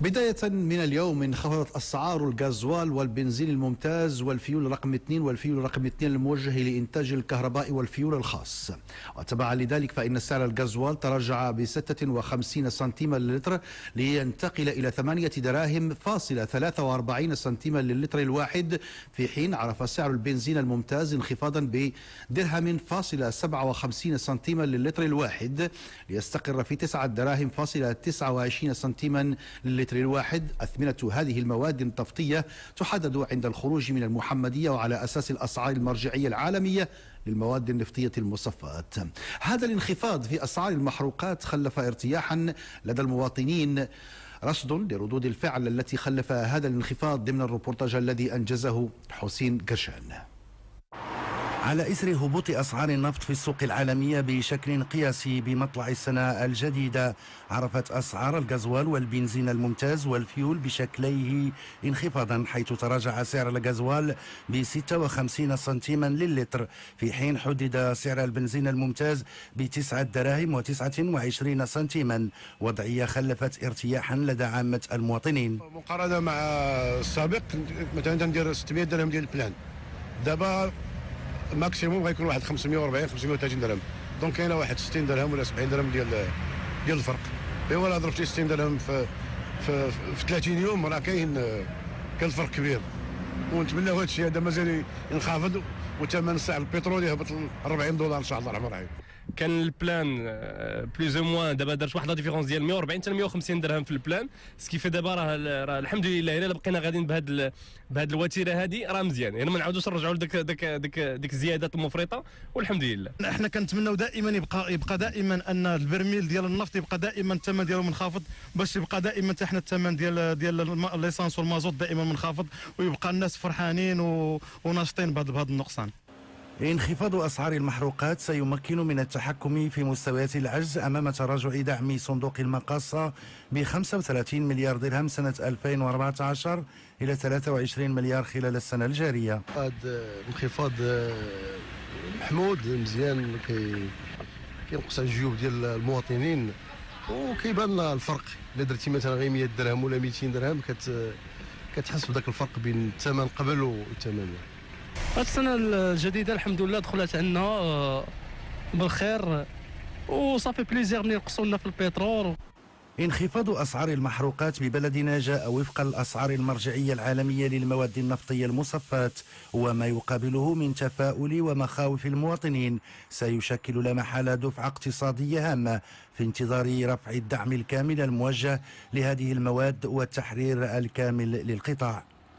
بداية من اليوم انخفضت أسعار الغازوال والبنزين الممتاز والفيول رقم 2 والفيول رقم 2 الموجه لإنتاج الكهرباء والفيول الخاص. وتبعا لذلك فإن سعر الغازوال تراجع ب 56 سنتيما للتر لينتقل إلى 8 دراهم فاصلة 43 سنتيما للتر الواحد، في حين عرف سعر البنزين الممتاز انخفاضا بدرهم فاصلة 57 سنتيما للتر الواحد ليستقر في 9 دراهم فاصلة 29 سنتيما للتر الواحد. أثمنة هذه المواد النفطية تحدد عند الخروج من المحمدية وعلى أساس الأسعار المرجعية العالمية للمواد النفطية المصفاة. هذا الانخفاض في أسعار المحروقات خلف ارتياحا لدى المواطنين، رصد لردود الفعل التي خلف هذا الانخفاض ضمن الروبورتاج الذي أنجزه حسين قرشان. على إثر هبوط أسعار النفط في السوق العالمية بشكل قياسي بمطلع السنة الجديدة، عرفت أسعار الغازوال والبنزين الممتاز والفيول بشكليه انخفاضا، حيث تراجع سعر الغازوال ب 56 سنتيما للتر، في حين حدد سعر البنزين الممتاز ب9 دراهم و29 سنتيما، وضعية خلفت ارتياحا لدى عامة المواطنين. مقارنة مع السابق مثلا تندير 600 درهم ديال البلان، دابا ماكسيموم غيكون واحد 540 530 درهم، دونك كاينه واحد 60 درهم ولا 70 درهم ديال الفرق. ايوا لا ضربتي 60 درهم في 30 يوم راه كاين الفرق كبير، ونتمناو هذا الشيء هذا مازال ينخفض، وثمن سعر البترول يهبط ل 40 دولار ان شاء الله الرحمن الرحيم. كان البلان بلوز او موان دابا دارت واحد لا ديفيرونس ديال 140 حتى 150 درهم في البلان، سكيفي دابا راه الحمد لله الا بقينا غاديين بهاد الوتيره هذه راه مزيان، يعني ما نعاودوش نرجعوا لديك الزيادات المفرطه، والحمد لله. احنا كنتمناو دائما يبقى دائما ان البرميل ديال النفط يبقى دائما الثمن ديالو منخفض، باش يبقى دائما حتى حنا الثمن ديال الليسانس والمازوت دائما منخفض، ويبقى الناس فرحانين وناشطين بهذا النقصان. انخفاض أسعار المحروقات سيمكن من التحكم في مستويات العجز أمام تراجع دعم صندوق المقاصة ب 35 مليار درهم سنة 2014 إلى 23 مليار خلال السنة الجارية. هذا الانخفاض محمود مزيان، كينقص على الجيوب ديال المواطنين، وكيبان الفرق. إلا درتي مثلا غير 100 درهم ولا 200 درهم كتحس بداك الفرق بين الثمن قبل والثمن. هاد السنة الجديدة الحمد لله دخلت عندنا بالخير، وصافي بليزير ملي نقصوا لنا في البترول. انخفاض أسعار المحروقات ببلدنا جاء وفق الأسعار المرجعية العالمية للمواد النفطية المصفاة، وما يقابله من تفاؤل ومخاوف المواطنين سيشكل لا محالة دفعة اقتصادية هامة في انتظار رفع الدعم الكامل الموجه لهذه المواد والتحرير الكامل للقطاع.